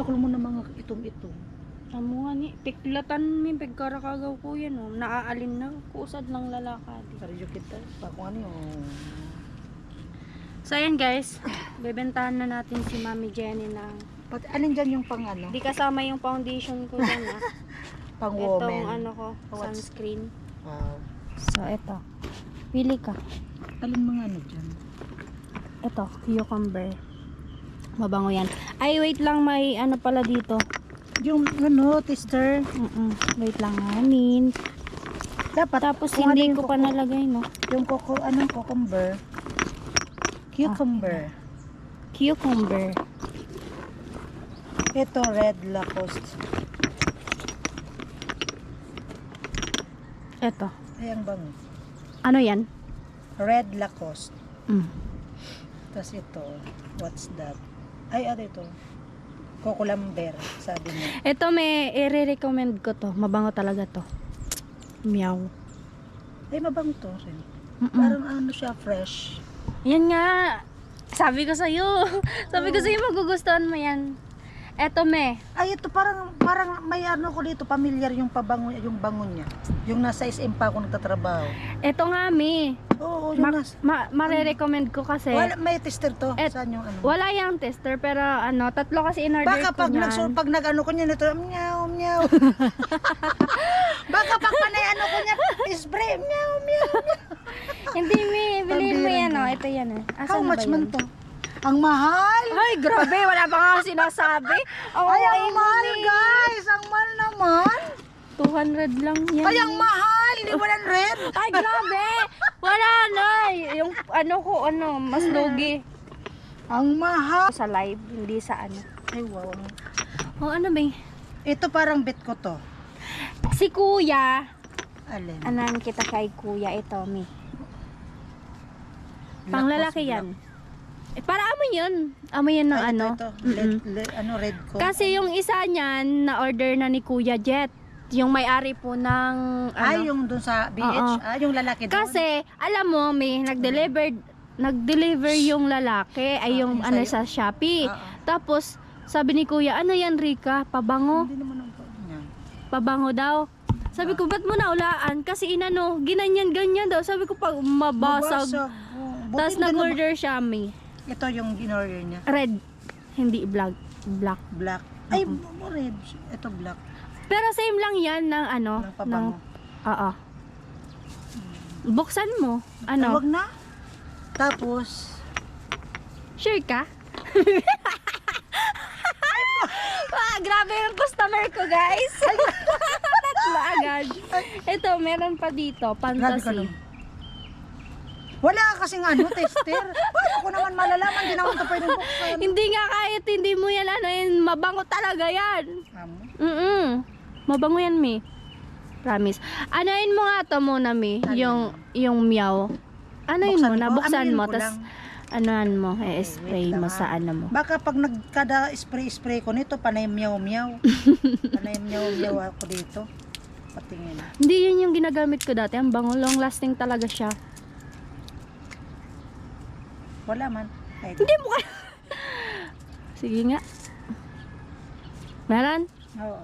Dakol mo na mga itom-itom. Amo nga ni, piklatan mi pagkarakagaw ko yan oh. Naaalin na, kusad ng lalakad. Saryo kita. Pa kung ano yung... So ayan guys, bebentahan na natin si Mami Jenny ng... Pati alin dyan yung pang ano? Di kasama yung foundation ko dyan ah. Pang Itong woman. ano ko, sunscreen. Wow. So eto, pili ka. Alin mga ano dyan? Ito, cucumber. Mabango yan. Ay, wait lang, may ano pala dito. Yung ano, tester. Wait lang, amin. Dapat, Tapos kung hindi ano yung ko pa nalagay, no? Yung anong cucumber? Cucumber. Cucumber. Ito, red Lacoste. Ito. Ayan bang? Ano yan? Red Lacoste. Mm. Tapos ito, what's that? Ay, ano ito? Cocolamber, sabi niya. Ito may i-recommend ko to. Mabango talaga to. Meow. Ay, mabang to rin. Parang ano siya, fresh. Yan nga. Sabi ko sa'yo. Sabi ko sa'yo, magugustuhan mo yan. Eto me. Ay, ito parang may ano ko dito, familiar yung pabango, yung bango niya. Yung nasa SM pa ako nagtatrabaho. Eto nga me. Oo, yung nasa. Mare-recommend ko kasi. Wala, may tester to. Saan yung ano? Wala yung tester pero ano, tatlo kasi in-order Baka ko pag niyan. pag nag-ano ko niya nito, meow, meow. Baka pag panay ano ko niya, spray, meow, meow. Hindi me, bilhin mo yan Pambira oh. ka. Ito yan eh. How much man to? Ang mahal! Ay, grabe. Wala pa nga ako sinasabi. Ay, ang mahal guys! Ang mahal naman! 200 lang yan. Ay, ang mahal! Hindi 100! Ay, grabe! Wala na. Yung ano ko, mas lugi. Ang mahal! Sa live, hindi sa ano. Ay, wow. Oh, ano ba? Ito parang bet ko to. Si Kuya. Alin? Anan kita kay Kuya. Ito, mi. Panglalaki yan. Para amoy yun. Amoy yan ng Ay, ano. ito. Red ko. Kasi yung isa niyan, na-order na ni Kuya Jet. Yung may-ari po ng ano. Ay, yung dun sa BH. Oo. Yung lalaki doon. Kasi, alam mo, may nag-deliver yung lalaki, ay yung yung ano sa'yo? sa Shopee. Oo. Tapos, sabi ni Kuya, ano yan Rika? Pabango? Hindi naman ang niya. Pabango daw. Sabi ko, ba't mo naulaan? Kasi inano, ginanyan-ganyan daw. Sabi ko, pag mabasag. Tapos nag-order siya, may Ito yung in-order niya. red. Hindi black. Black. Ay, red. Ito black. Pero same lang yan ng ano. Ng pabango. Oo. Buksan mo. Ay, Ano? wag na. Tapos, Sure ka? Grabe yung customer ko, guys. Tatlo agad. Ito, meron pa dito. grabe ka Fantasy. naman. Wala kasing ano, tester. Paano ko naman malalaman? Hindi naman ito pwedeng buksan. Hindi nga kahit hindi mo yan ano yun, mabango talaga yan. Mabango yan, Mi. Promise. Anayin mo nga to muna, Mi. Yung meow. Anayin mo, nabuksan mo. Tapos, anuhan mo, spray mo sa ano mo. Baka pag nagkada spray ko nito, panay meow-meow. Panay meow-meow ako dito. Patingin. Hindi yun yung ginagamit ko dati. Ang bango, long lasting talaga siya. Wala man. Ay, Hindi mo kaya. Sige nga. Meron? oo.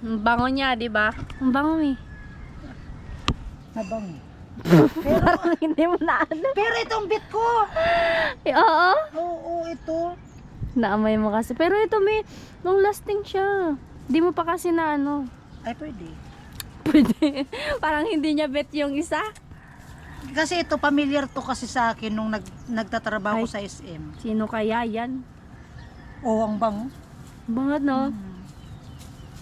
Ang bango niya, di ba? Ang bango, Mi. Mabango. Parang hindi mo na ano. Pero itong bit ko. Oo. Oo, ito. Naamay mo kasi. Pero ito, may long lasting siya. Di mo pa kasi na ano. Ay, pwede. Pwede. Parang hindi niya bet yung isa. Kasi ito, familiar to kasi sa akin nung nagtatrabaho Ay. ko sa SM. Sino kaya yan? Oo, ang bango. Bangat, no?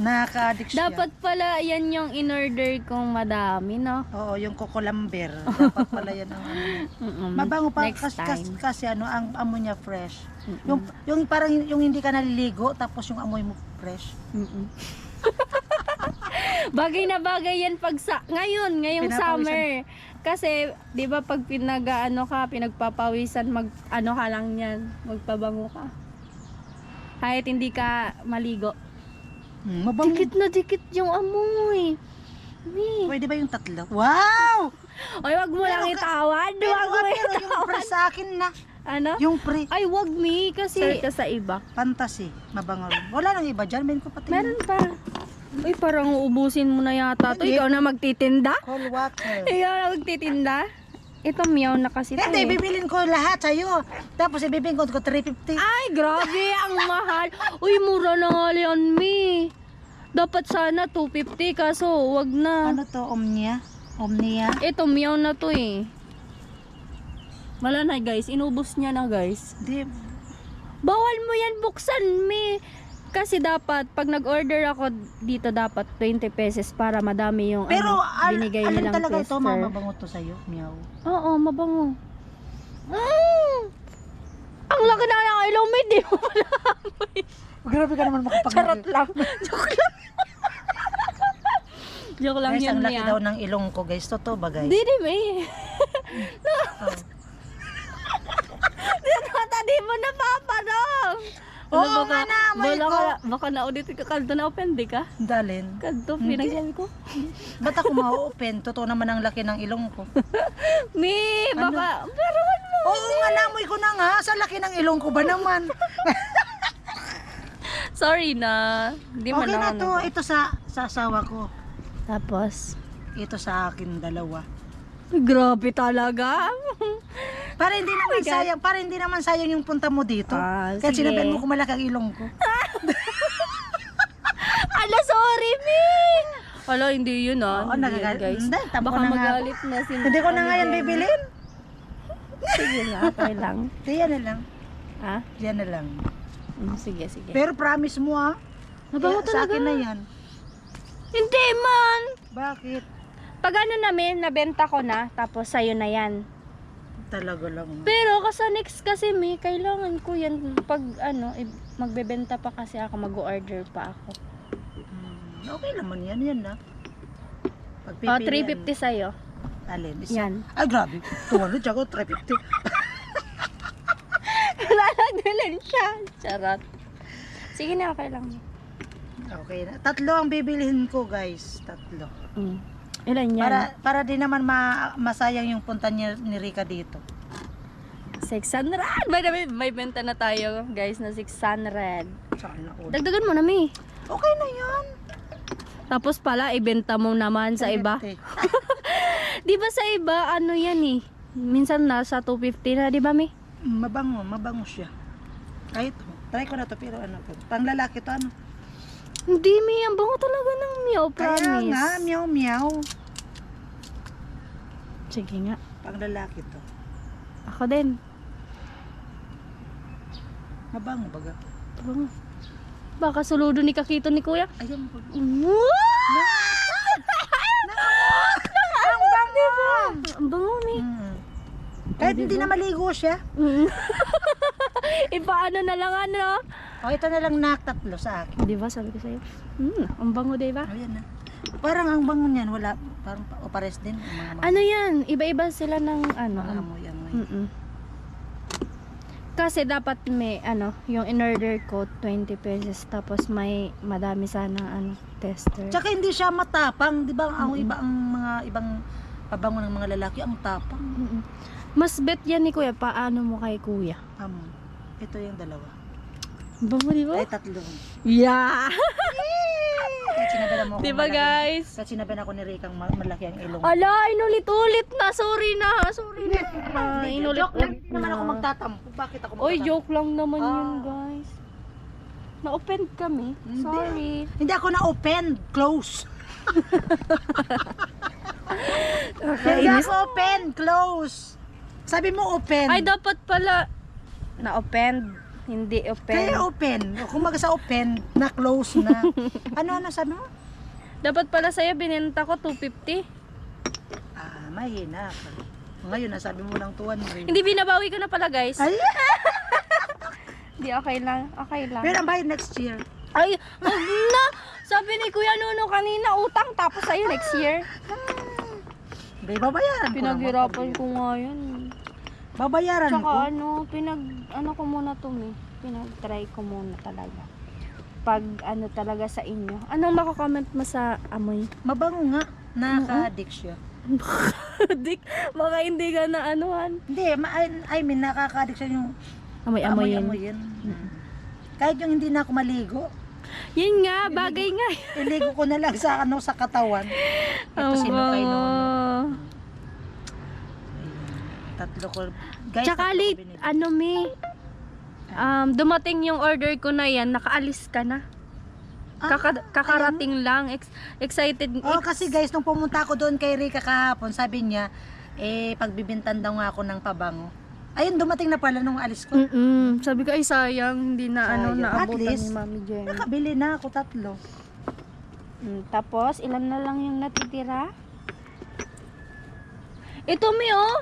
Nakaka-addict siya. Dapat pala yan yung in-order kong madami, no? Oo, yung cocolamber. Dapat pala yan ang ano. Mabango pa Next kasi, time. kasi ano, ang amoy niya fresh. Yung parang yung hindi ka naliligo tapos yung amoy mo fresh. Bagay na bagay yan pag ngayong Pinapawisan. summer. Kasi, 'di ba pag pinagpapawisan ano ka lang yan, magpabango ka. Kahit hindi ka maligo. Mabango. Dikit na dikit yung amoy. Pwede ba yung tatlo? Wow! Oy, wag mo lang itawad. Pero, Wag mo pero yung itawad. fresh sa akin na. Ano? Yung pre, Ay, wag me. Kasi ka sa iba. fantasy, mabango rin. Wala nang iba dyan, meron ko pati. Meron pa. Uy, parang uubusin mo na yata to. Hindi. Ikaw na magtitinda? Cold water. Ikaw na magtitinda? Ito, meow na kasi to Hindi, eh. bibilin ko lahat sa'yo. Tapos ibibigin ko 350. Ay, grabe. Ang mahal. Uy, mura na nga yan, me. Dapat sana 250 kaso wag na. Ano to, Omnia? Omnia? Ito, meow na to eh. Wala na guys, inubos niya na guys. Di, Bawal mo yan buksan, me. Kasi dapat, pag nag-order ako dito, dapat 20 pesos para madami yung pero binigay alam nilang talaga ito, tester. mabango to sa'yo. Meow. Oo, mabango. Ang laki na ng ilong mo, di mo pala amoy. Grabe ka naman makapag- Charot lang. Joke lang. Joke lang Guys, yun ang laki niya. daw ng ilong ko, guys. Totoo ba, guys? Di, may. Oh. Di mo na paparong. Oo nga na, may ko. Baka na-audit ka, kaldo na open, di ka? Dalin. Kaldo, Hindi. pinagsabi ko. Ba't ako ma-open? Totoo naman ang laki ng ilong ko. Me, baka, pero ano? Oo nga, namoy ko na nga. Sa laki ng ilong ko ba naman? Sorry na. Di man Okay na ako to. Ito sa asawa ko. Tapos, Ito sa akin, dalawa. grabe talaga. Para hindi naman God. sayang, para hindi naman sayang yung punta mo dito. Ah, Kaya sige. sinabihan mo kung malaki ang ilong ko. Ala, sorry, me. Ala, hindi yun ah. Oo, Hindi yun, nagagal- guys. Hindi, tampo Baka na nga magalit na si Hindi ko na nga yan bibilin. Sige nga, okay lang. Yan na lang. Ah? Yan na lang. Sige, sige. Pero promise mo ah. Mabango Sa talaga. akin na yan. Hindi man. Bakit? Pag ano namin, nabenta ko na, tapos sa'yo na yan. Talaga lang. Pero kasi next kasi may kailangan ko yan. Pag ano, magbebenta pa kasi ako, mag-order pa ako. Okay naman yan, yan na. O, 350 sa'yo. Alin? Isa. Yan. Ay, grabe. 200 ako, 350. Lalagdalan siya. Charot. Sige na, okay lang. Okay na. 3 ang bibilihin ko, guys. 3. Ilan yan? Para di naman masayang yung punta ni Rika dito. 600. May benta na tayo, guys, na 600. Saan na ulit? Dagdagan mo na, Mi. Okay na yan. Tapos pala, ibenta mo naman sa iba. 350. Di ba sa iba, ano yan eh? Minsan nasa 250 na, di ba, Mi? Mabango siya. Kahit, try ko na to, pero ano to. Pang lalaki to, ano? Hindi, Mi. Ang bango talaga ng meow, promise. Kaya nga, meow meow. Sige nga. Pang lalaki to. Ako din. Mabango baga. Bango. Baka suludo ni Kakito ni Kuya. Ayun po. Ang bango! Ang bango, Mi. Kahit hindi na maligo siya. Ipaano na lang ano? O, ito na lang na 3 sa akin. Di ba, sabi ko sa'yo. Ang bango, di ba? Ayan na. Parang ang bango niyan, wala. Parang pares din. Ang mga Ano yan? Iba-iba sila ng ano. mga amoy-amoy. Kasi dapat may ano, yung in-order ko 20 pesos tapos may madami sana ano, tester. Tsaka hindi siya matapang, di ba? Ang iba ang mga ibang pabango ng mga lalaki ang tapang. Mas bet yan ni Kuya, paano mo kay Kuya? Ito yung dalawa. Bango, di ba? Ay, 3. Yeah! Kahit sinabihan mo ako Di ba, malaki- guys? Kahit sinabihan ako ni Rikang malaki ang ilong. Ala, inulit-ulit na. Sorry na. Sorry na. Joke lang, hindi naman ako magtatampo. Bakit ako magtatampo? Oy, joke lang naman yun, guys. Na-offend kami. Hindi. Sorry. Hindi ako na-open, close. Hindi ako open, close. Sabi mo open. Ay, dapat pala na-offend. Hindi open. Kaya open. Kung sa open, na close na. Ano sabi mo? Dapat pala sa'yo, binenta ko 250. Mahina. Ngayon, nasabi mo lang 200. Hindi, binabawi ko na pala, guys. Ay, Hindi, okay lang. Okay lang. pero ang bayad next year. Ay, wag na! Sabi ni Kuya Nuno kanina, utang tapos sa'yo next year. Hindi, babayaran ko Pinaghirapan naman. ko nga yun. Babayaran ko. Tsaka ano ko muna to, pinag-try ko muna talaga. Pag talaga sa inyo. Anong makakomment mo sa amoy? Mabango nga. Nakaka-addict siya. Dik, baka hindi ka na anuhan. Hindi, I mean, nakaka-addiction yung Amoy-amoyin. amoy-amoyin. Kahit yung hindi na ako maligo, Yun nga, bagay nga. iligo ko na lang sa sa katawan. Ito Ang sinukay bango. noon. Tatlo ko. Guys, Tsaka tatlo ko late, binili. dumating yung order ko na yan, nakaalis ka na. Kakarating lang, excited. Oh, kasi guys, nung pumunta ako doon kay Rika kahapon, sabi niya, pagbibintan daw nga ako ng pabango. Ayun, dumating na pala nung alis ko. Sabi ko, ay sayang, hindi na Sayang. At naabutan least, ni Mami Jenny. Nakabili na ako 3. Tapos, ilan na lang yung natitira? Ito, Mi, oh.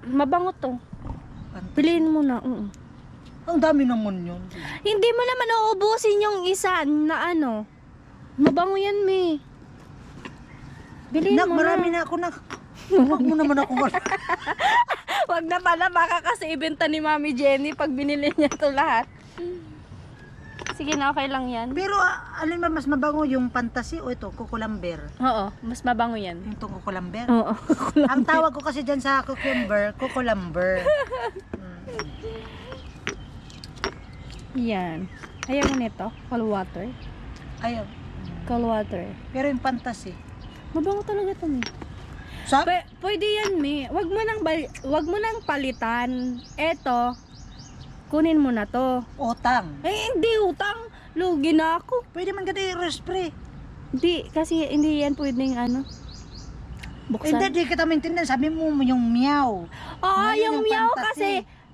Mabango to. Piliin mo na. Ang dami naman yun. Hindi mo naman uubusin yung isa na ano. Mabango yan, Mi. Bilhin Nak, mo marami na. na ako na. Huwag mo naman ako. Wag na pala, baka kasi ibenta ni Mami Jenny pag binili niya to lahat. Sige na, okay lang yan. Pero alin ba mas mabango yung fantasy o ito, kukulamber? Oo, mas mabango yan. Yung itong kukulamber? Oo. Ang tawag ko kasi dyan sa cucumber, kukulamber. Yan. Ayaw mo nito? Cold water? Ayun. Cold water. Pero yung fantasy. Mabango talaga to, Mi. Sa? Pwede yan, Mi. Wag mo nang palitan. Eto, kunin mo na to. Utang. Hindi utang. Lugi na ako. Pwede man ganda yung spray. Hindi, kasi hindi yan pwedeng ano. Buksan. Hindi, di kita maintindihan. Sabi mo yung meow. Oo, Ngayon yung yung meow fantasy. kasi,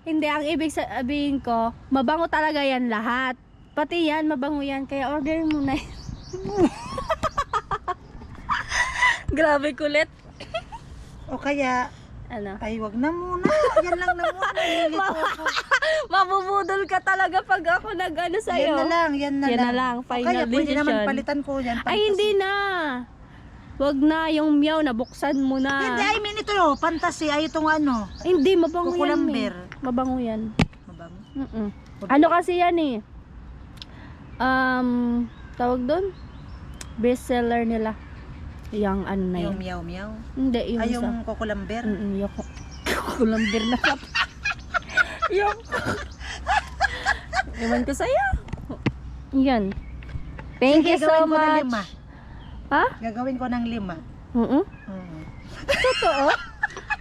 hindi, ang ibig sabihin ko, mabango talaga yan lahat. Pati yan, mabango yan. Kaya order mo na yan. Grabe kulit. O kaya, Ano? ay wag na muna. Yan lang na muna. Nilito ako. Mabubudol ka talaga pag ako nag-ano Yan sa'yo. na lang, yan na Yan lang. na lang, O final kaya pwede decision. naman palitan ko yan. Ay, hindi na. Wag na, yung meow, nabuksan mo na. Hindi, I mean ito yung fantasy. Ay itong ano. Hindi, mabango yan. Kukulamber. Mi. Mabango yan. Mabango. Ano kasi yan eh. Tawag doon? Best seller nila. Yung ano na Yung yan. meow meow. Hindi, yung Ay isa. yung kukulamber. Yung kukulamber na ka. Yung. Iwan ko sa'yo. Yan. Thank you Sige, so gagawin ko ng much. 5. Ha? Gagawin ko ng 5. Totoo?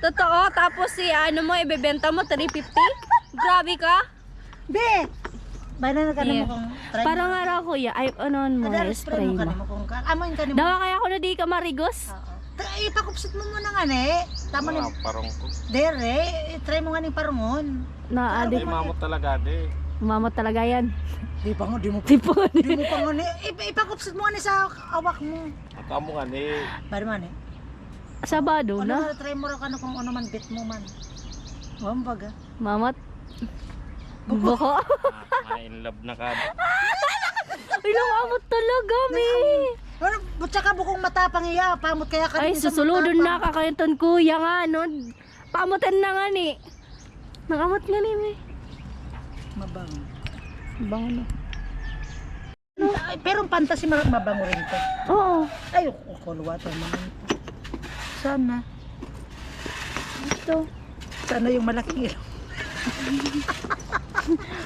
Totoo? Tapos si ano mo, ibebenta mo 350? Grabe ka? Be! Banana ka Yeah. mo kung try Parang mo. nga raw kuya, ay ano mo, Kadali spray mo ka mo. mo kung amoyin ka mo. Dawa kaya ako na di ka marigos? Oo. Ipakupsit mo muna nga ne. Tama ni Parang ko. Dere, try mo nga ni parongon. Na-addict. Mamot talaga de. Umamot talaga yan. Di pa nga, di mo Tipo. di mo pa nga ni. Ipakupsit mo nga ni sa awak mo. At amo nga ni. Bari man eh. Sabado Ano na. na, try mo ra ka na kung ano man bit mo man. Wambaga. Mamot. Buko. In love na ka. Ay, namamot talaga, mi. Ano, tsaka bukong matapang iya, pamot kaya ka Ay, minsan susulodon na matapang. kakayton kuya nga, no? Pamutan na nga ni. Nangamot nga ni, mi. Mabango. Bango na. Ay, pero ang fantasy mabango rin to. Oo. Ay, kulwater naman to. Sana. Ito. Sana yung malaking ilong.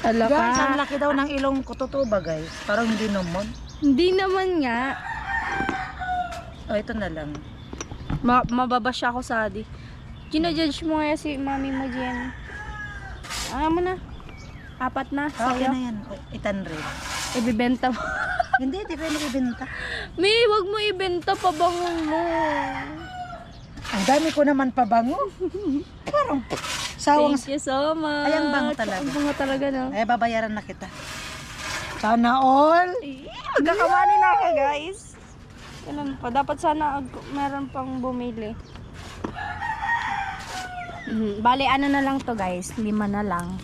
Ala ka. Guys, ang laki daw ng ilong ko. Totoo ba guys? Parang hindi naman. Hindi naman nga. Oh, ito na lang. Mababash ako sa adi. Ginajudge mo nga si mami mo, Jen. Mo na. 4 na. Okay Sa'yo. na yan. 800. Ibibenta mo. Hindi, di pwede ibenta. Mi, wag mo ibenta, pabango mo. Ang dami ko naman pabango. Parang sawang. Thank you so much. Ay, ang bango talaga. Ang bango talaga, no? Ay, babayaran na kita. Sana all. Magkakamali na ako, guys. Ganun pa. Dapat sana meron pang bumili. Bali, ano na lang to, guys? 5 na lang.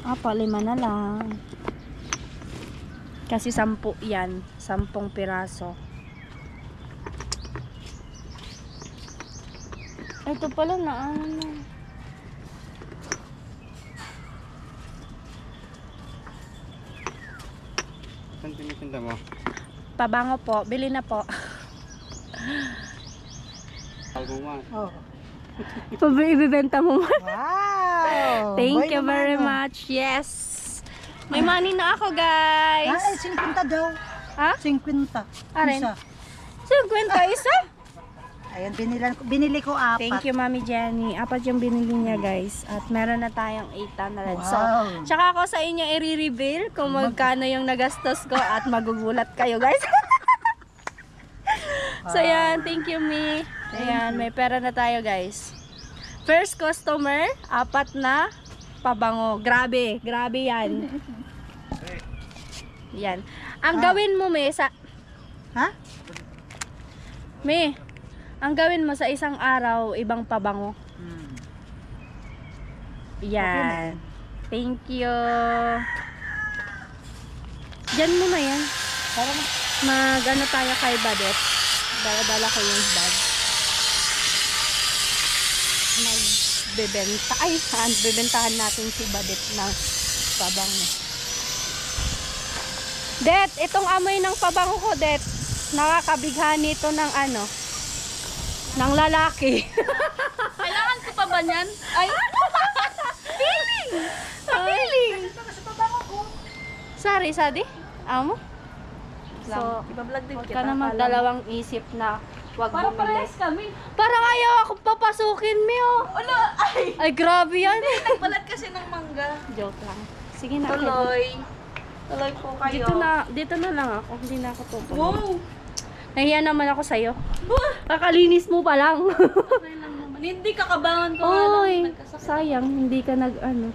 5 na lang. Kasi 10 yan. 10 piraso. Ito pala na ano. Saan tinitinda mo? Pabango po. Bili na po. mo man. Oh. Ibibenta mo man. Wow! Thank Boy you naman, very oh. much. Yes. May money na ako, guys. Ay, 50 daw. Ha? 50. Aren? Isa. 50 isa? Ayan, binili ko 4. Thank you, Mami Jenny. 4 yung binili niya, guys. At meron na tayong 800. So, Wow. tsaka ako sa inyo i-reveal kung magkano yung nagastos ko at magugulat kayo, guys. So, yan. Thank you, Mi. Ayan, may pera na tayo, guys. First customer, 4 na pabango. Grabe. Grabe yan. Yan. Ang gawin mo, Mi, sa... Ha? Mi, ang gawin mo sa isang araw, ibang pabango. Yan. Thank you. Diyan mo na yan. Para Mag-ano tayo kay Badet. Dala-dala ko yung bag. Magbebenta. Ay, bebentahan natin si Badet ng pabango. Det, itong amoy ng pabango ko, Det. Nakakabighani ito ng ano, ng lalaki. Kailangan ko pa ba niyan? Ay, Feeling! Feeling! Sorry, Sadi? Amo? So, iba-vlog din huwag ka na magdalawang isip na huwag Para bumili. parehas kami. Parang ayaw ako papasukin, Mio. Ala, ay! Ay, grabe yan. Nagbalat kasi ng mangga. Joke lang. Sige na. Tuloy. Tuloy po kayo. Dito na lang ako. Hindi na ako tutuloy. Wow! Nahiya naman ako sa'yo. Kakalinis mo pa lang. Okay lang naman. Hindi kakabangan ko nga Oy, lang. Nagkasakit. sayang. Hindi ka ano.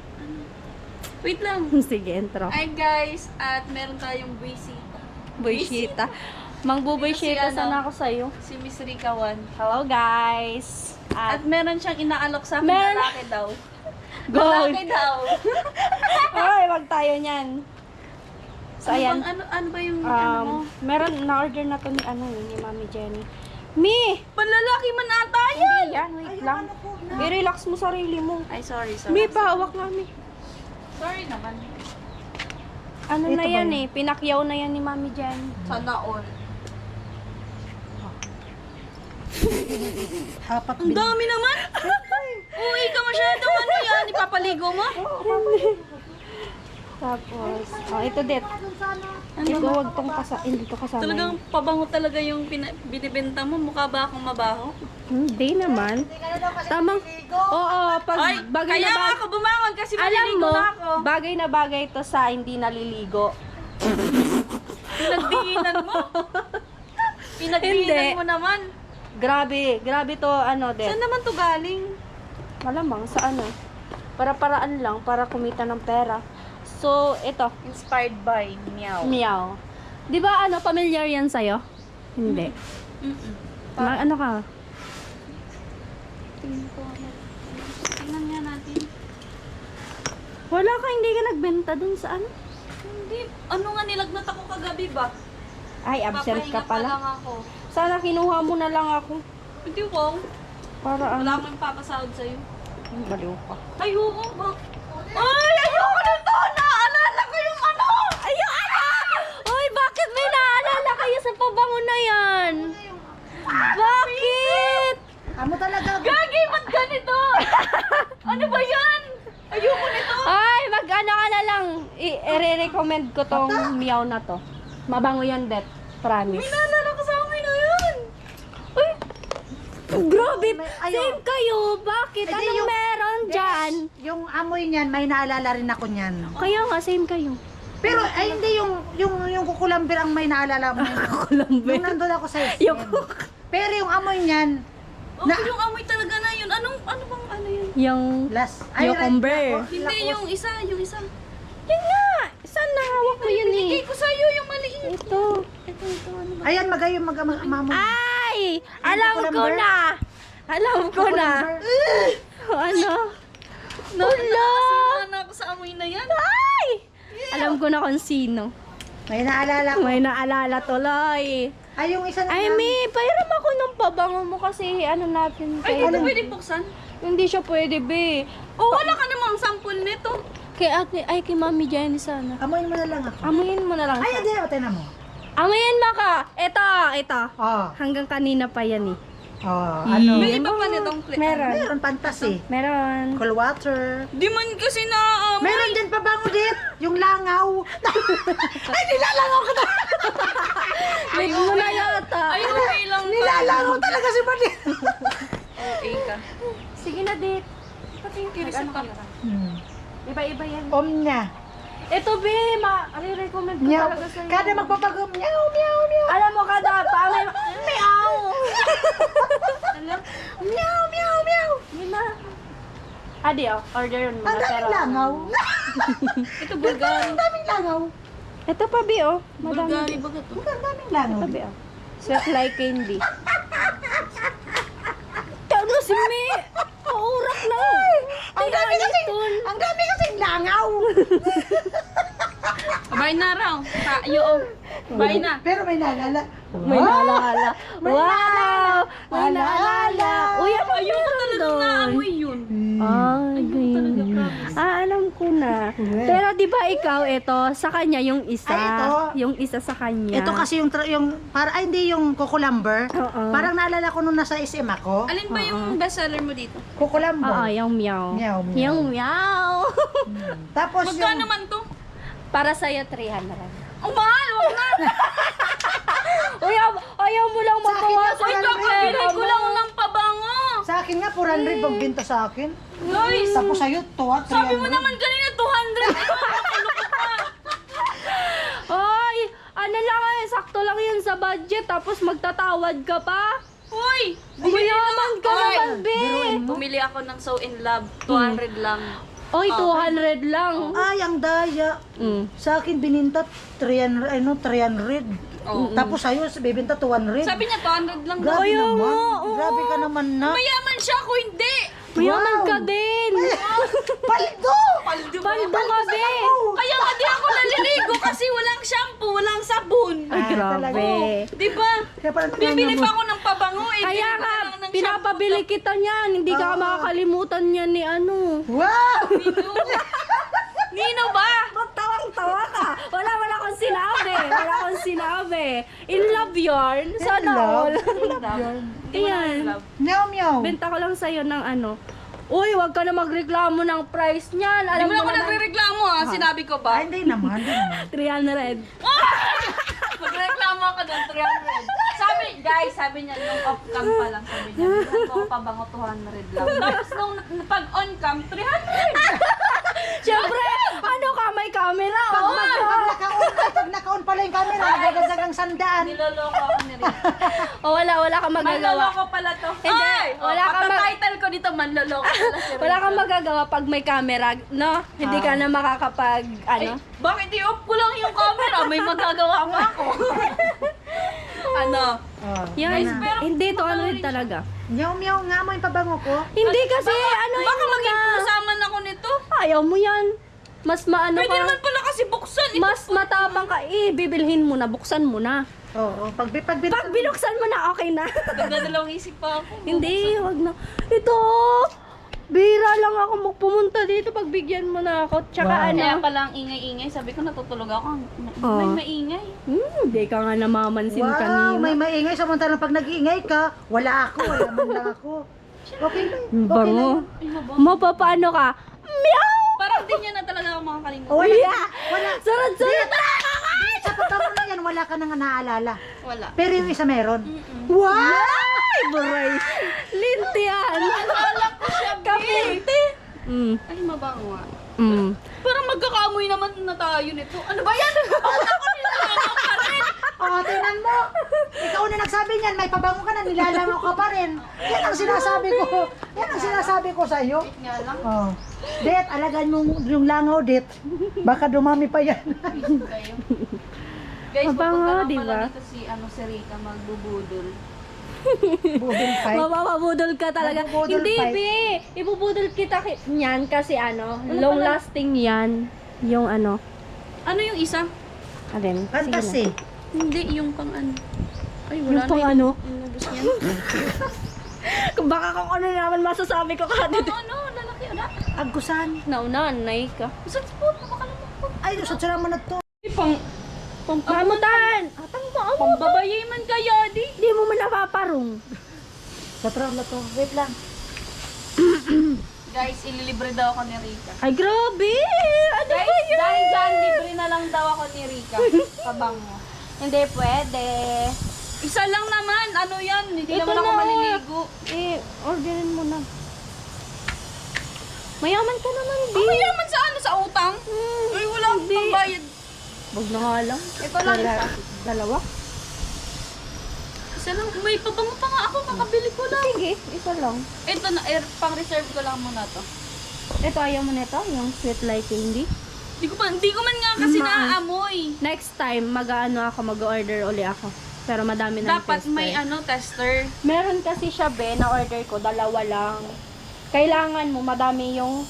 Wait lang. Sige, intro. Hi guys, at meron tayong buwisita. Boyshita. Mang buboyshita Dito si ano? sana ako sa'yo. Si Miss Rikawan. Hello, guys. At meron siyang inaalok sa akin, Meron- lalaki daw. Gold. Lalaki daw. Ay, wag tayo niyan. So, ayan. Ano ba yung ano mo? Meron na-order na to ni ni Mami Jenny. Mi! Panlalaki man ata yan! Hindi yan, wait lang. I-relax mo sarili mo. Ay, sorry. Mi, pahawak nga, Mi. Sorry naman. Ano Ito na ba yan yun? Pinakyaw na yan ni Mami Jenny. Sana all. Apat Ang dami naman! Uy, ka masyado. Ano yan? Ipapaligo mo? Tapos, ito dit. Ito, wag tong hindi to kasama. Talagang pabango talaga yung binibenta mo. Mukha ba akong mabaho? Hindi naman. Tamang, oo, pag Ay, bagay kaya na nga ako bumangon kasi alam maliligo mo, na ako. bagay na bagay to sa hindi naliligo. Pinagdiinan mo. Hindi. Pinagdiinan mo naman. Grabe to, dit. Saan naman to galing? Malamang sa para-paraan lang, para kumita ng pera. So, ito, Inspired by Meow. meow. Di ba familiar yan sa'yo? Hindi. Ano ka? Tingnan nga natin. Wala ka, hindi ka nagbenta dun sa ano? Hindi. Ano nga nilagnat ako kagabi ba? Ay, absent ka Papahinga pa lang pala. ako. Sana kinuha mo na lang ako. Hindi ko. Para Wala akong papasahod sa'yo. Baliw ka. Ay, oo ba? Ay, ayoko nito! Naalala ko yung ano! Uy, bakit may naalala kayo sa pabango na yan? Bakit? Amo talaga. Gagi, ba't ganito? Ano ba yan? Ayoko nito! Ay, mag-ano ka na lang. I-recommend ko tong meow na to. Mabango yan, Det. Promise. Naalala ko sa amin na yun! Uy, grabe. Ayaw. Same kayo. Bakit? Eh, di Anong yung- meron dyan? Yung amoy niyan, may naalala rin ako niyan. Kaya nga, same kayo. Pero ay hindi yung kukulambir ang may naalala mo. Kulambe. Yung nandun ako sa Yung SM. Pero yung amoy niyan, Oh, yung amoy talaga na yun. Ano bang ano yun? yung last. Cucumber. Hindi, yung isa. yun nga. Saan nahawak mo yun eh? Binigay ko sa'yo yung maliit. Ito. Ito, ano ba? Ayan, magayong mamamoy. Ay! Alam ko cucumber? na! Alam ko na! Ano? Wala! Ano ako sa amoy na yan? Ay! Alam ko na kung sino. May naalala ko. May naalala tuloy. Ay, yung isa na Ay, May, pairam ako ng pabango mo kasi natin Ay, kayo. dito pwede buksan? Hindi siya pwede, be. Oh, wala ka namang sample nito. Kay Mami Jenny sana. Amoyin mo na lang ako. Amuyin mo na lang Ay, siya. hindi. O, tinan mo. Amuyin mo ka. Ito. Oh. Hanggang kanina pa yan eh. Oh, ano? May iba pa nitong Meron. Meron fantasy. Meron. Cool water. Di man kasi na Meron din pabango dit. Yung langaw. Ay, nilalangaw ka na. Wait mo na yata. Ay, okay lang. Nilalangaw talaga si Badit. Okay ka. Sige na, date. Kiris ka. Iba-iba yan. Omnya. Ito, be, ma-recommend ko Meow. talaga sa'yo. Kada magpapago, meow, meow, meow. Alam mo, kada pa, may meow. Meow, meow, meow. Yun na. Adi, order mo Ang na. daming langaw. Ito, Bulgari. Ang daming langaw. Ito pa, be, oh. Bulgari ba ito? Ang daming langaw. Ito, be, oh. Sweet like candy. Ano si Me? Paurak na. Ang dami kasing, ang dami kasing langaw. Bye na raw. Tayo. Bye na. Pero may naalala. May naalala. May Wow! May naalala. naalala. Uy, ako Ayoko talagang doon. naamoy yun. Ay, ganyan. Alam ko na. Pero di ba ikaw, ito, sa kanya yung isa. Ay, ito. Yung isa sa kanya. Ito kasi yung, para, ay hindi yung cucumber. Oo. Parang naalala ko nung nasa SM ako. Alin ba yung bestseller mo dito? Cucumber. Oo, yung meow. Meow, meow. Yung meow. Tapos Magkano yung, man to? Para sa'yo, 300. Ang mahal! Huwag na! Uy, ayaw mo lang Sa akin mabawasan nga, yung Kuya pera Ko mo. lang ng pabango. sa akin nga, 400 pag binta sa akin. Guys, Tapos sa'yo, to, 300. sabi mo naman kanina 200. Ito, nakuloko ka. Ay, ano lang eh, sakto lang yun sa budget, tapos magtatawad ka pa. Uy! Mayaman ka Ay, naman, be. Bumili ako ng So In Love. 200 lang. Oy, 200 lang. Ay, ang daya. Mm. Sa akin bininta 300, ano, 300. Oo. Tapos sa'yo, bibenta 200. Sabi niya 200 lang daw. Grabe Ayaw naman. nga, oo. Grabe ka naman na. Mayaman siya ako hindi. Mayaman Wow. ka din. Paldo! Paldo Paldo ka, be. Kaya nga di ako naliligo kasi walang shampoo, walang sabon. Ay, talaga. grabe. Di ba? Kaya pala Bibili mo. pa ako ng pabango eh. Kaya Bibili nga, pa lang ng pinapabili kita niyan. Hindi ka Oo. makakalimutan niyan ni ano. Wow! shampoo. Nino ba? Tawang-tawa ka. Wala akong sinabi. Wala akong sinabi. In love yarn. Sana all. Ayan. Meow, meow. Benta ko lang sa'yo ng ano. Uy, wag ka na magreklamo ng price niyan. Hindi Alam mo mo ako naman. nagre-reklamo ah. Sinabi ko Ay, ba? hindi naman. Hindi naman. 300. Magreklamo ako doon, 300. Sabi niya, nung off-cam pa lang, sabi niya, "Bilhan mo ako pabango 200 lang." Tapos nung pag on-cam, 300. Siyempre, ano ka, may camera, oh. Pag naka-on pala yung camera, nagdadagang 100. Niloloko ako ni Rita. O, wala kang magagawa. Manloloko pala to. Hindi, Ay! wala ka title ko dito, manloloko pala si Rita. Wala kang magagawa pag may camera, no? Hindi ka na makakapag, ano? Bakit i-off ko lang yung camera? May magagawa pa ako. Ano? Oh. Yan, pero hindi to ano rin talaga. Meow, meow nga mo yung pabango ko. Hindi kasi, ano yun Baka mo maging na. pusaman ako nito. Ayaw mo yan. Mas maano Pwede ka. naman pala kasi buksan. Ito. Mas matapang ka, bibilhin mo na, buksan mo na. Oo, pag Pag binuksan mo na, okay na. Nagdadalawang isip pa ako. Hindi, wag na. Ito, bira lang ako magpumunta dito, pagbigyan mo na ako. Tsaka Wow. Kaya ano, pala ang ingay-ingay. Sabi ko natutulog ako. Oo. May maingay. hindi ka nga namamansin wow, kanina. may maingay. Samantalang pag nag-iingay ka, wala ako, wala man lang ako. Okay lang. Okay Bango. lang. Ay, mabango. Mapapaano ka? Meow! Parang di niya na talaga ako makakalimutan. Oh, wala. Yeah! Wala. Sarad-sarad! Sa pagkamo na yan, wala ka nang naalala. Wala. Pero yung isa meron. Mm-mm. Wow! Ay, buray! Linti yan! Alam ko siya, Kapinti! Mm. Ay, mabango nga. Mm. Parang magkakamoy naman na tayo nito. Ano ba yan? Ako nilalagaw ka rin. Oh, tingnan mo. Ikaw na nagsabi niyan, may pabango ka na, nilalangaw ka pa rin. Yan ang sinasabi ko. Yan ang sinasabi ko sa iyo. Nga lang. Oh. Det, alagaan mo yung langaw, Det. Baka dumami pa yan. Kayo. Guys, Mabango, pupunta lang diba? pala dito si Rika magbubudol. Bubing fight. Mapapabudol ka talaga. Mabubudol Hindi, fight. be! Ibubudol kita niyan kasi ano, long lasting yan. Yung ano. Ano yung isa? Alin? Fantasy. Hindi, yung pang ano. Ay, Yung wala pang na ano? yung nabos niyan. Kung baka kung ano naman masasabi ko ka dito. Ano, lalaki na. Agusan. Naunanay ka. Saan sport? Baka naman po. Ay, sa mo na to. Mamutan! Atang mo, Pambabayay man kaya, di. Hindi mo man napaparong. Patrol na to. Wait lang. Guys, ililibre daw ako ni Rika. Ay, grabe! Ano Guys, ba yun? dahil dyan, libre na lang daw ako ni Rika. Pabango. Hindi pwede. Isa lang naman. Ano yan? Hindi Ito naman ako na. maliligo. Orderin mo na. Mayaman ka naman, Ang di. mayaman sa ano? Sa utang? Uy, wala akong hindi. pambayad. Wag na nga lang. Ito lang isa. Dalawa? Isa lang. May pabango pa nga ako. Kakabili ko lang. Sige, isa lang. Ito na. Pang-reserve ko lang muna to. Ito, ayaw mo nito? Yung sweet like candy? Hindi ko man nga kasi naaamoy. Next time, mag-order uli ako. Pero madami na Dapat may tester. Meron kasi siya, be, na-order ko. Dalawa lang. Kailangan mo, madami yung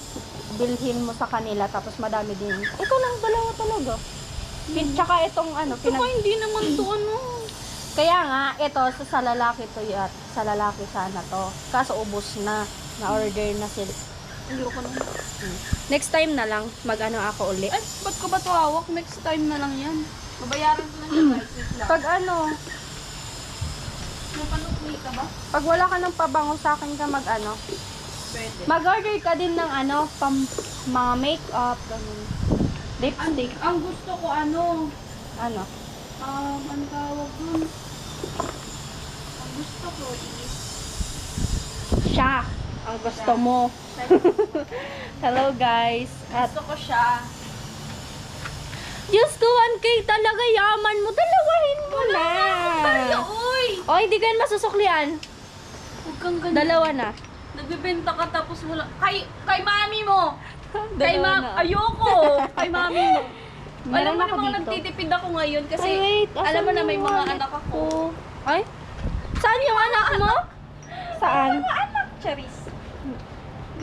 bilhin mo sa kanila. Tapos madami din. Ito lang, dalawa talaga. Tsaka itong Saka hindi naman to Kaya nga, ito, sa lalaki to yan. Sa lalaki sana to. Kaso ubos na. Na-order na sila. Hindi ko lang. Next time na lang, ako uli. Ay, ba't ko ba to hawak? Next time na lang yan. Babayaran ko lang yan, guys. Wait lang. Pag May panukli ka ba? pag wala ka ng pabango sa akin ka Pwede. mag-order ka din ng mga makeup, ganun. Lipstick, Ang gusto ko ano? ano tawag dun? Ang gusto ko is Siya, ang gusto mo. Hello guys. At gusto ko siya. Diyos ko, 1K talaga, yaman mo. Dalawahin mo na. Tayo, uy! O, hindi ka masusuklian. Huwag kang ganyan. Dalawa na. Nagbebenta ka tapos wala. Kay mami mo! Dalawa na. Ayoko! Kay mami mo. Alam Meron mo ako namang dito. nagtitipid ako ngayon kasi Ay, wait. alam mo Asan na may yung mga wallet anak ako. Ay? Saan yung anak mo? Saan? Mga anak, Charis.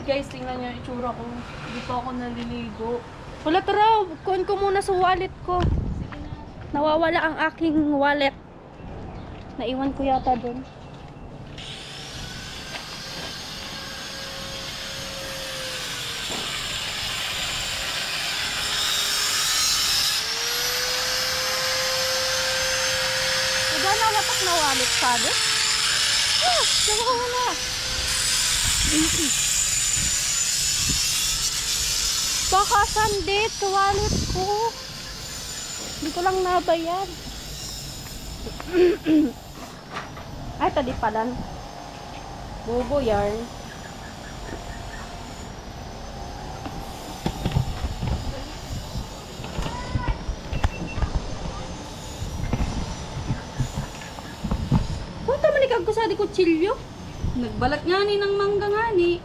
Guys, tingnan niyo yung itsura ko. Hindi pa ako naliligo. Wala, tara. Kuhan ko muna sa wallet ko. Sige na. Nawawala ang aking wallet. Naiwan ko yata doon. Diba nawatak na wallet sa doon? Ah! Nawawala. Baka sandit sa wallet ko. Hindi ko lang nabayad. Ay, tadi pala. Bobo yarn. Punta manikag ko sa di kutsilyo. Nagbalat nga ni ng mangga nga ni.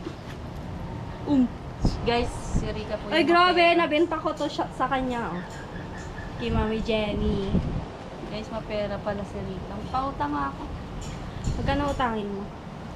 Guys, si Rika po. Ay, yung grabe. mapera. Nabenta ko to sa kanya. Oh. Kay Mami Jenny. Guys, mapera pala si Rika. Pautang nga ako. Magkano utangin mo?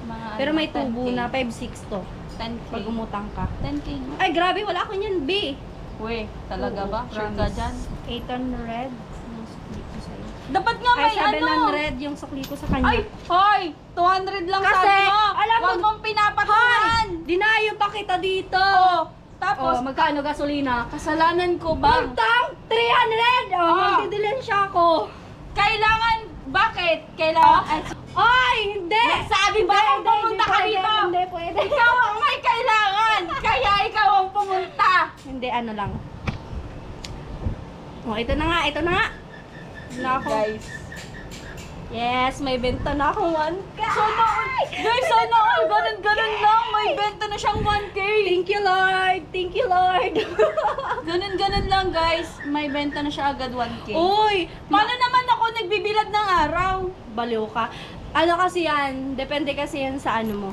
Mga Pero may 10K. tubo na. 5-6 to. 10K. Pag umutang ka. 10K nga. Ay, grabe. Wala ko niyan, B. Uy, talaga Oo, ba? Sure ka promise. dyan? 800. Yung sukli ko sa'yo. Dapat nga Ay, may ano. 700 yung sukli ko sa kanya. Ay, hoy! 200 lang Kasi, sabi mo. alam mo- Huwag mong pinapatungan. Dinayo pa kita dito. Oo. Tapos, Oh, magkano gasolina? kasalanan ko ba? Magtang 300! Oh, magdidilensya ako. Kailangan, bakit? Kailangan, Ay, hindi! Nagsabi ba akong pumunta ka dito? Hindi pwede. ikaw ang may kailangan. Kaya ikaw ang pumunta. Hindi, ano lang. Oh, ito na nga, ito na nga. Na ako. Guys. Yes, may benta na akong 1K. Sana all, guys, sana all, ganun lang. May benta na siyang 1K. Thank you, Lord. Thank you, Lord. Ganun lang, guys. May benta na siya agad 1K. Uy, Paano naman ako nagbibilad ng araw? baliw ka. Ano kasi yan, depende kasi yan sa ano mo.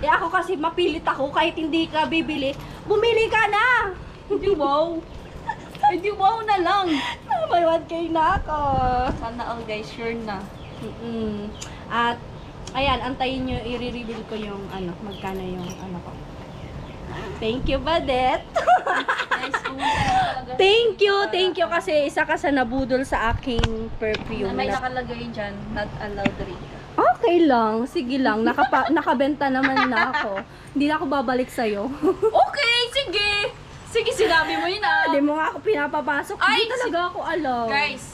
Eh ako kasi mapilit ako kahit hindi ka bibili, bumili ka na! Hindi wow. Hindi wow na lang. May 1K na ako. Sana all, guys, sure na. At, ayan, antayin nyo, i-reveal ko yung magkano yung ko. Thank you, Badet. Guys, pumunta lang talaga. Thank you kasi isa ka sa nabudol sa aking perfume. May nakalagay dyan, not allowed rin. Okay lang, sige lang, nakabenta naman na ako. Hindi na ako babalik sa'yo. Okay, sige. Sige, sinabi mo yun ah. Hindi mo nga ako pinapapasok. Ay, Hindi talaga ako alam. Guys,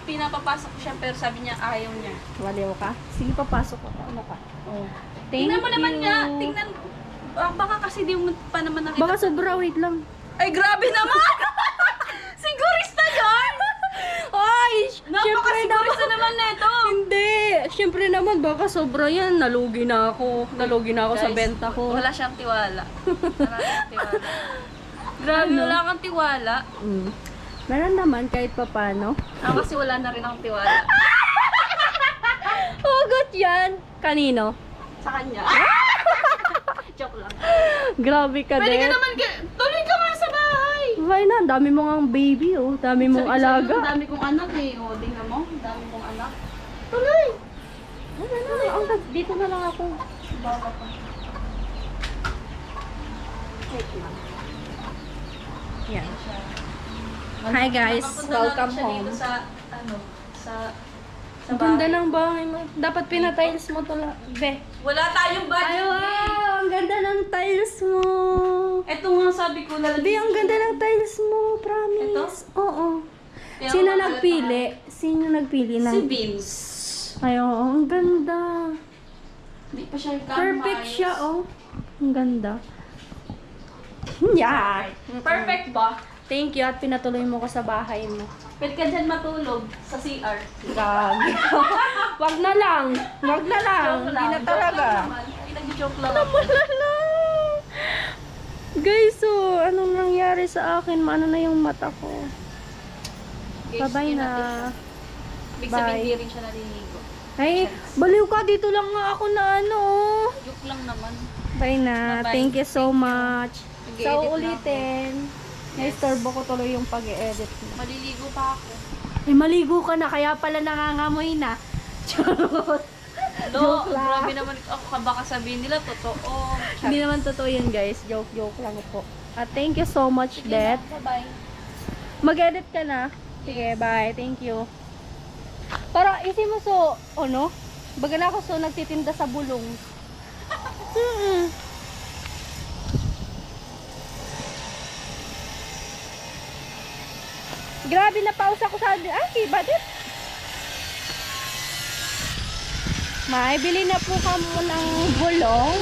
pinapapasok ko siya pero sabi niya ayaw niya. Waliw ka? Sige, papasok ako. Ano ka? Oh. Thank Tingnan mo naman you. nga. Tingnan. Baka kasi di mo pa naman nakita. Baka sobra, wait lang. Ay, grabe naman! Sigurista yan! Ay, Napakasigurista naman na ito. Hindi. Siyempre naman, baka sobra yan. Nalugi na ako. Nalugi na ako sa Guys, benta ko. Wala siyang tiwala. Wala siyang tiwala. Grabe, Ano? wala kang tiwala. Meron naman kahit papano. Ako kasi wala na rin akong tiwala. Hugot yan. Kanino? Sa kanya. Joke lang. Grabe ka Pwede ka din. naman, tuloy ka nga sa bahay. Why na? Ang dami mo ngang baby, oh. Dami mong Ang alaga. dami kong anak eh. O, tingnan mo. Ang dami kong anak. Tuloy. Dito na lang ako. Baba pa. Wait lang. Yan. Hi guys, Nakapunta welcome namin siya home. dito sa, sa Ang ganda ng bahay mo. Dapat pinatiles mo to lang. Be. Wala tayong budget. Ay, wow! Ang ganda ng tiles mo. Ito nga sabi ko, lalagyan. Be, ang ganda ng tiles mo. Promise. Ito? Oo. Kaya Sino ako nagpili? Sino nagpili ng... Si Vince. Ay, oo. Ang ganda. Hindi pa siya Perfect siya, oh. Ang ganda. Yeah. Perfect ba? Thank you at pinatuloy mo ko sa bahay mo. Pwede ka dyan matulog sa CR. Grabe. Wag na lang. Wag na lang. Hindi na talaga. Nag-joke lang. Wala lang. Guys, so, anong nangyari sa akin? Maano na yung mata ko? Bye-bye na. Big Bye. sabihin, hindi rin siya naliligo. Ay, baliw ka. Dito lang nga ako na ano. Joke lang naman. Bye na. Bye-bye. Thank you so much. Nag-i-edit So, na ulitin. Na-istorbo ko tuloy yung pag-i-edit mo. Maliligo pa ako. Eh, maligo ka na. Kaya pala nangangamoy na. Charot. No, Joke lang. grabe naman ako. Baka sabihin nila, totoo. Hindi naman totoo yun, guys. Joke lang po. At thank you so much, Sige Det. na, bye-bye. Mag-edit ka na. Sige, bye. Thank you. Para isi mo so, ano? Baga na ako so nagtitinda sa bulong. Grabe na pausa ko sa... Ay, badit. May, bili na po kamo ng bulong.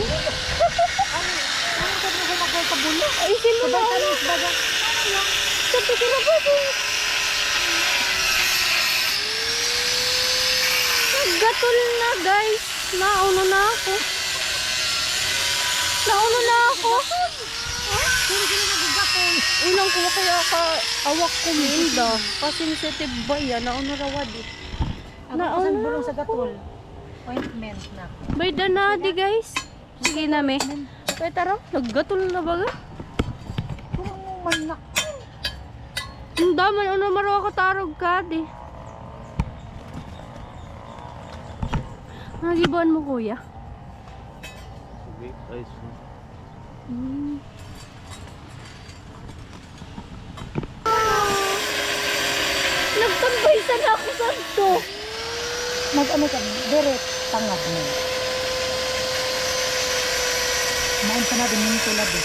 Ano ka na gumagawa sa bulo? Ay, isin mo na ako. Sabi ko na ba po? Gatol na, guys. Nauno na ako. Nauno na ako. Hindi ka na nagugapon. Ilang ko kaya ka awak ko minda. Pa-sensitive ba yan? Nauno rawad eh. Ako sa bulong sa gatol. Ointment na. By the nadi, guys. Sige na, me. Kaya tara, naggatol na ba ga? Kung manak. Ang daman, ano maro ka tarog ka, di. Nagibuan mo, kuya. Sige, ayos mo. Nagtambay sana ako sa to. Nag-ano ka, direct tangad mo. Main ka na din, mintulad eh.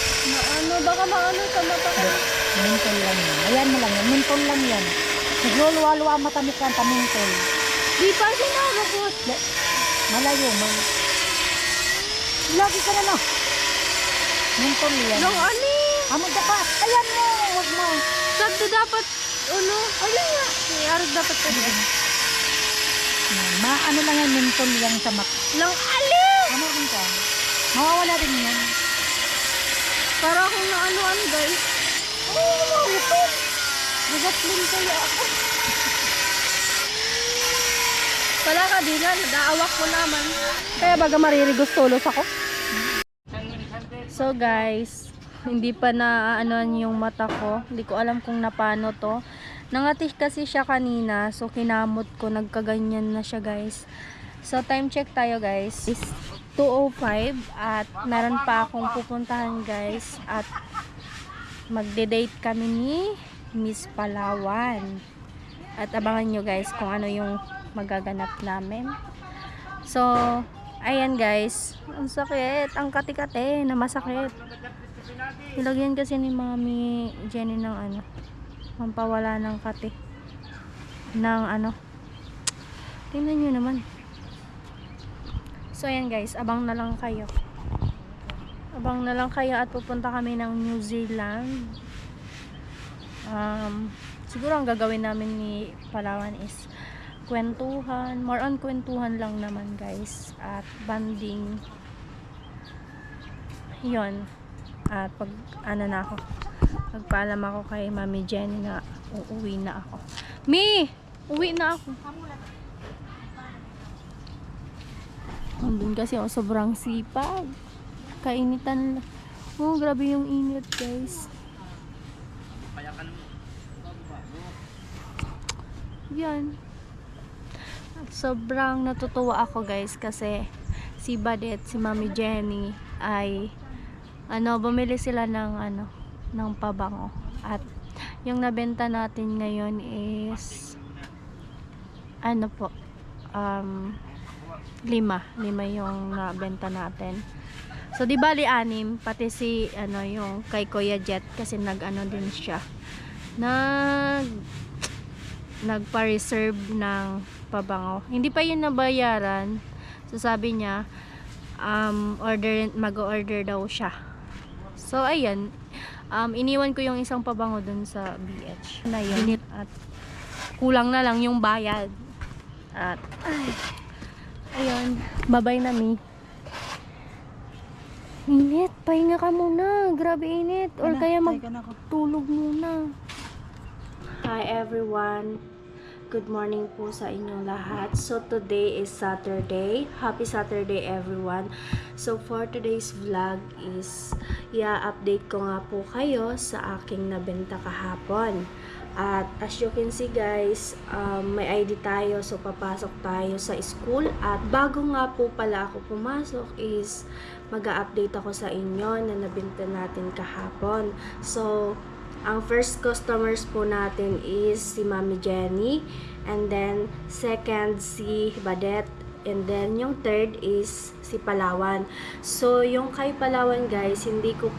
Ano, baka maano sa mata ko. Mintol lang yan. Ayan mo lang yan, mintol lang yan. Nagluluwa-luwa ang mata mo ka, mintol. Di pa sinabakot. Malayo man. Lagi ka na no. Mintol yan. Nung ani. Amod ka pa. Ayan mo, wag mo. Sabdo dapat, ano, alin nga. Arag dapat ka din. Maano lang yan, mintol yan sa mak. Lang alin! Ano rin ka? Mawawala rin yan. Para akong naanuan, guys. Oh, ito. Nagatlin kaya ako. Wala ka din na, nadaawak ko naman. Kaya baga maririgos tulos ako. So guys, hindi pa naaanuan yung mata ko. Hindi ko alam kung napano to. Nangatih kasi siya kanina, so kinamot ko, nagkaganyan na siya guys. So time check tayo guys. Is 2:05 at meron pa akong pupuntahan guys at magde-date kami ni Miss Palawan. At abangan nyo guys kung ano yung magaganap namin. So, ayan guys. Ang sakit. Ang kati-kati na masakit. Nilagyan kasi ni Mami Jenny ng ano. Pampawala ng kati. Ng ano. Tingnan nyo naman. So ayan guys, abang na lang kayo. Abang na lang kayo at pupunta kami ng New Zealand. Siguro ang gagawin namin ni Palawan is kwentuhan. More on kwentuhan lang naman guys. At banding. Yun. At pag ano na ako. Magpaalam ako kay Mami Jenny na uuwi na ako. Mi! Uwi na ako. Andun kasi ako sobrang sipag. Kainitan lang. Oh, grabe yung init guys. Yan. At sobrang natutuwa ako guys kasi si Badet, si Mami Jenny ay bumili sila ng pabango. At yung nabenta natin ngayon is lima yung nabenta natin. So di bali 6 pati si yung kay Kuya Jet kasi din siya. Nagpa-reserve ng pabango. Hindi pa yun nabayaran. So sabi niya mag-order daw siya. So ayan, iniwan ko yung isang pabango dun sa BH. Na yun. At kulang na lang yung bayad. At ayun, bye-bye na Mi. Init, pahinga ka muna. Grabe init. Or kaya magtulog muna. Hi everyone. Good morning po sa inyong lahat. So today is Saturday. Happy Saturday everyone. So for today's vlog is update ko nga po kayo sa aking nabenta kahapon. At as you can see guys, may ID tayo, so papasok tayo sa school. At bago nga po pala ako pumasok is mag-a-update ako sa inyo na nabenta natin kahapon. So ang first customers po natin is si Mami Jenny, and then second si Badet, and then yung third is si Palawan. So yung kay Palawan guys, hindi ko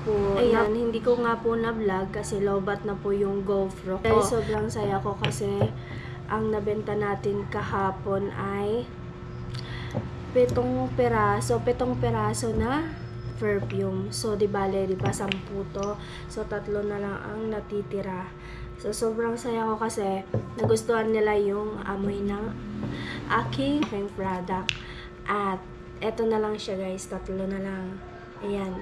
nga po na vlog kasi lowbat na po yung GoPro. Dahil sobrang saya ko kasi ang nabenta natin kahapon ay 7 peraso na perfume. So, di bale, 10 to. So, 3 na lang ang natitira. So, sobrang saya ko kasi nagustuhan nila yung amoy ng aking product. At, eto na lang siya guys. 3 na lang. Ayan.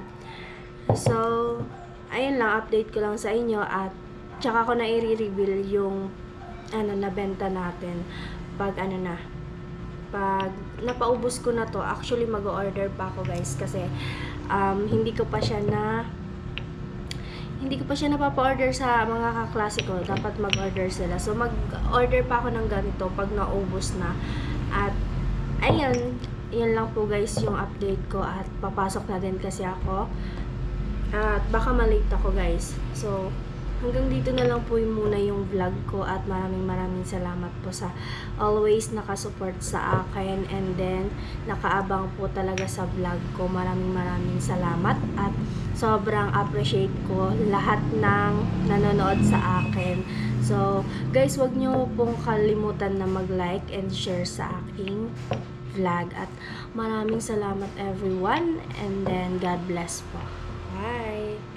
So, ayun lang. Update ko lang sa inyo. At, tsaka ko na i-reveal yung nabenta natin. Pag pag napaubos ko na to, actually mag-order pa ako guys kasi hindi ko pa siya napapa-order sa mga kaklase ko. Dapat mag-order sila. So mag-order pa ako ng ganito pag naubos na. At ayun, yan lang po guys yung update ko at papasok na din kasi ako. At baka malate ako guys. So hanggang dito na lang po muna yung vlog ko at maraming salamat po sa always nakasupport sa akin, and then nakaabang po talaga sa vlog ko. Maraming salamat at sobrang appreciate ko lahat ng nanonood sa akin. So guys, wag nyo pong kalimutan na mag-like and share sa aking vlog at maraming salamat everyone, and then God bless po. Bye!